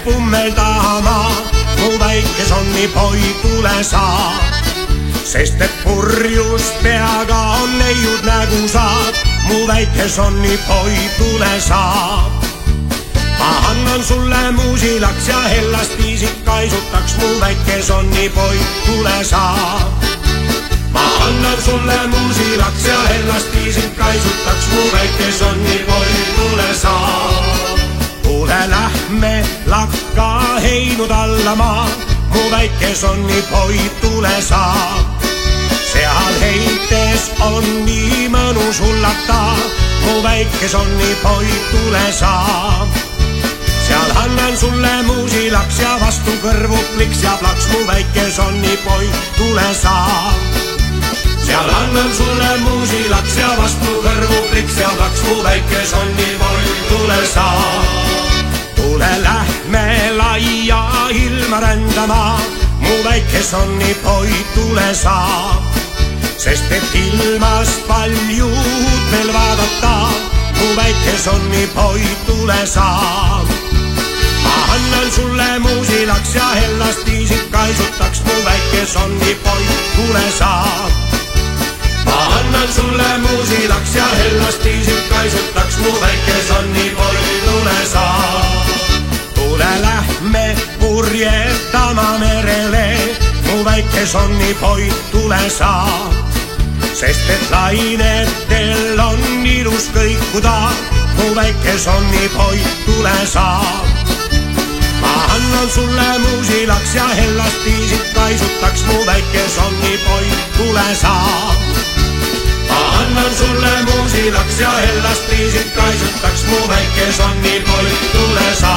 pummeldama, mu väike sonnipoi, tule sa. Sest et purjus peaga on neiud nägu saad, mu väike sonnipoi, tule sa. Ma annan sulle muusilaks ja hellast viisid kaisutaks, mu väike sonnipoi, tule sa. Ma annan sulle muusilaks ja hellast viisid kaisutaks, mu väike sonnipoi, tule sa. Tule lähme lakka heinud allama, mu väike sonnipoi, tule sa. Seal heites on nii mõnus hullata, mu väike sonnipoi, tule sa. Seal annan sulle muusilaks ja vastu kõrvu pliks ja plaks, mu väike sonnipoi, tule sa. Seal annan sulle muusilaks ja vastu kõrvu pliks ja plaks, mu väike sonnipoi, tule sa. Tule lähme laia ilma rändama, mu väike sonnipoi, tule sa. Sest et ilmas paljud veel vaadata, mu väike sonnipoi, tule sa. Ma annan sulle muusilaks ja hellast viisid kaisutaks, mu väike sonnipoi, tule sa. Ma annan sulle muusilaks ja hellast viisid kaisutaks, mu väike sonnipoi, tule sa. Tule lähme purjetama merele, mu väike sonnipoi, tule sa. Sest et lainetel on ilus kõikuda, mu väike sonnipoi, tule sa. Ma annan sulle muusilaks ja hellast viisid kaisutaks, mu väike sonnipoi, tule sa. Ma annan sulle muusilaks ja hellast viisid kaisutaks, mu väike sonnipoi, tule sa.